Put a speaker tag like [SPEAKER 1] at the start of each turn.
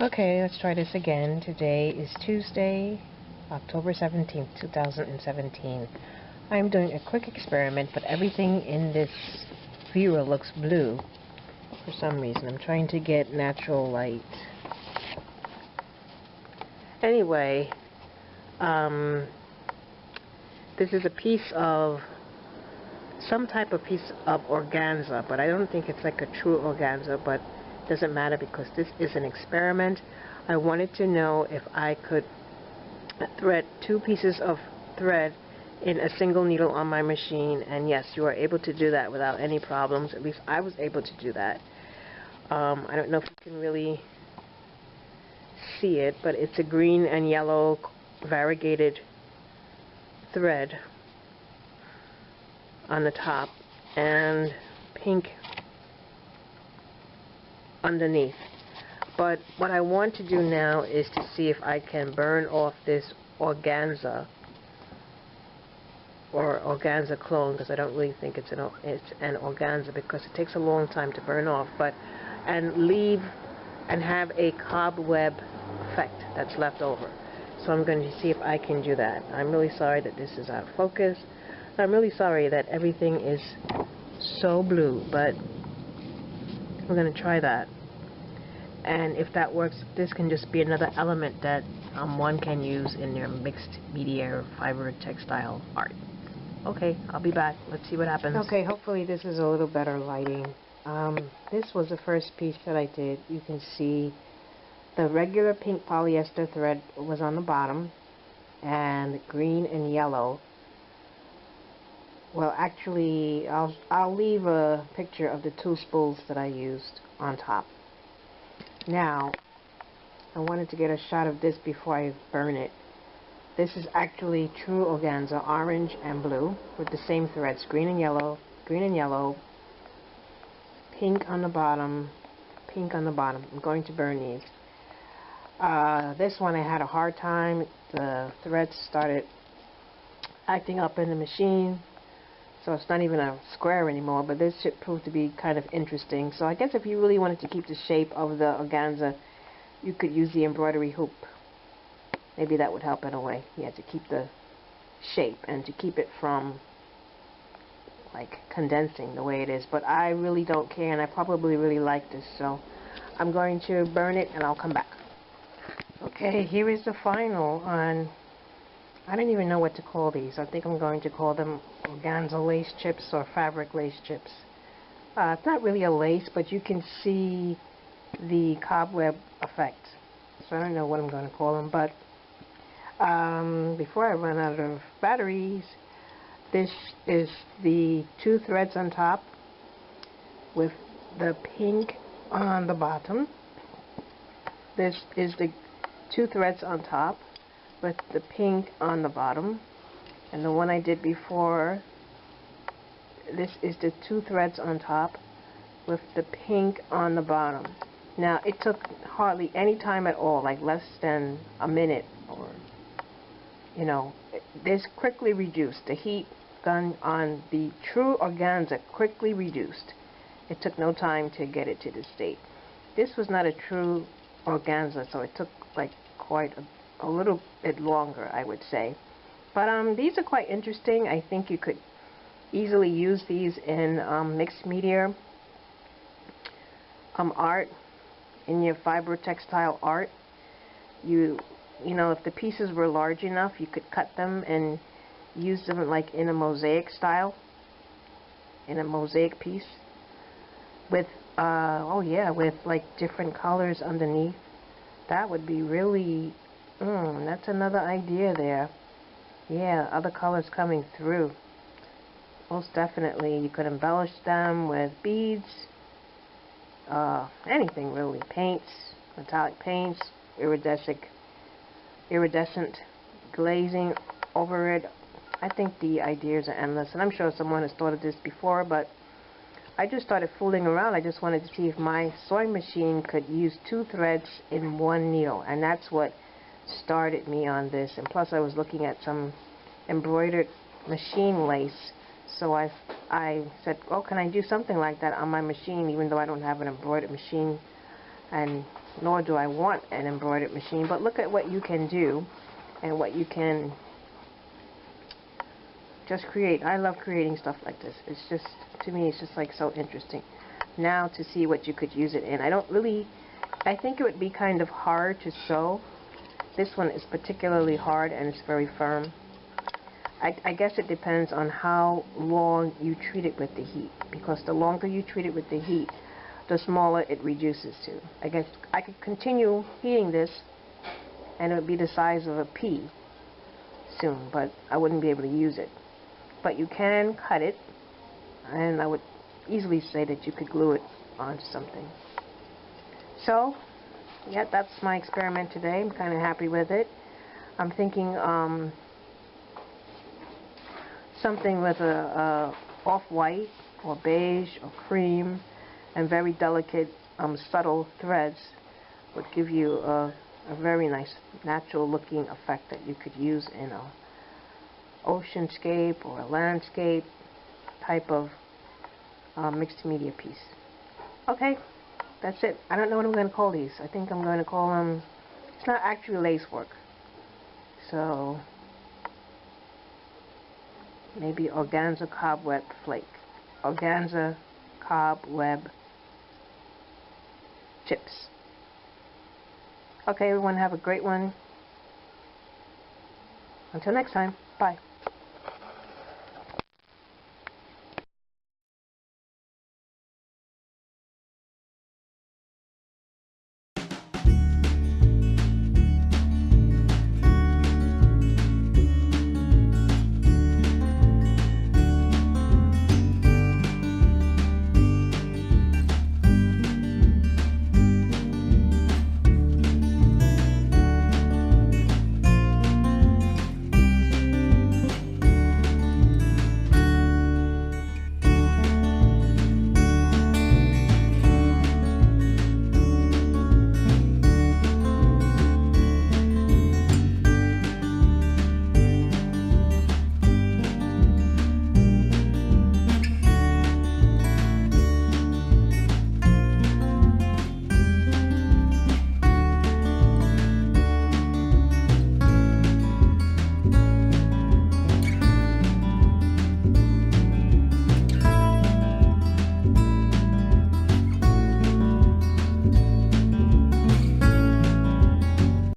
[SPEAKER 1] Okay, let's try this again. Today is Tuesday, October 17th, 2017. I'm doing a quick experiment, but everything in this viewer looks blue for some reason. I'm trying to get natural light. Anyway, this is a piece of some type of piece of organza, but I don't think it's like a true organza, but it doesn't matter because this is an experiment. I wanted to know if I could thread two pieces of thread in a single needle on my machine, and yes, you are able to do that without any problems. At least I was able to do that. I don't know if you can really see it, but it's a green and yellow variegated thread on the top and pink underneath. But what I want to do now is to see if I can burn off this organza or organza clone, because I don't really think it's an organza because it takes a long time to burn off, but and leave and have a cobweb effect that's left over. So I'm going to see if I can do that. I'm really sorry that this is out of focus. I'm really sorry that everything is so blue, but we're going to try that. And if that works, this can just be another element that one can use in their mixed media fiber textile art. Okay, I'll be back. Let's see what happens. Okay, hopefully this is a little better lighting. This was the first piece that I did. You can see the regular pink polyester thread was on the bottom, and green and yellow. Well, actually, I'll leave a picture of the two spools that I used on top. Now, I wanted to get a shot of this before I burn it. This is actually true organza, orange and blue, with the same threads, green and yellow, pink on the bottom, pink on the bottom. I'm going to burn these. This one I had a hard time. The threads started acting up in the machine, so it's not even a square anymore, but this should prove to be kind of interesting. So I guess if you really wanted to keep the shape of the organza, you could use the embroidery hoop. Maybe that would help in a way. Yeah, to keep the shape and to keep it from like condensing the way it is. But I really don't care, and I probably really like this, so I'm going to burn it and I'll come back. Okay, here is the final on, I don't even know what to call these. I think I'm going to call them organza lace chips or fabric lace chips. It's not really a lace, but you can see the cobweb effect. So I don't know what I'm going to call them, but before I run out of batteries, this is the two threads on top with the pink on the bottom. This is the two threads on top with the pink on the bottom, and the one I did before, this is the two threads on top with the pink on the bottom. Now it took hardly any time at all, like less than a minute, or you know, this quickly reduced. The heat gun on the true organza quickly reduced. It took no time to get it to this state. This was not a true organza, so it took like quite a little bit longer, I would say. But these are quite interesting. I think you could easily use these in mixed media art, in your fiber textile art. You know, if the pieces were large enough, you could cut them and use them like in a mosaic style, in a mosaic piece with oh yeah, with like different colors underneath. That would be really, that's another idea there. Yeah, other colors coming through. Most definitely. You could embellish them with beads, anything really. Paints, metallic paints, iridescent glazing over it. I think the ideas are endless, and I'm sure someone has thought of this before, but I just started fooling around. I just wanted to see if my sewing machine could use two threads in one needle, and that's what started me on this. And plus I was looking at some embroidered machine lace, so I said, oh, can I do something like that on my machine, even though I don't have an embroidered machine? And nor do I want an embroidered machine, but look at what you can do and what you can just create. I love creating stuff like this. It's just, to me, it's just like so interesting. Now to see what you could use it in. I think it would be kind of hard to sew. This one is particularly hard and it's very firm. I guess it depends on how long you treat it with the heat, because the longer you treat it with the heat, the smaller it reduces to. I guess I could continue heating this and it would be the size of a pea soon, but I wouldn't be able to use it. But you can cut it, and I would easily say that you could glue it onto something. So, yeah, that's my experiment today. I'm kind of happy with it. I'm thinking something with a off-white or beige or cream and very delicate subtle threads would give you a very nice natural looking effect that you could use in a oceanscape or a landscape type of mixed media piece. Okay, that's it. I don't know what I'm going to call these. I think I'm going to call them, it's not actually lace work, so maybe organza cobweb flake, organza cobweb chips. Okay, everyone, have a great one. Until next time, bye.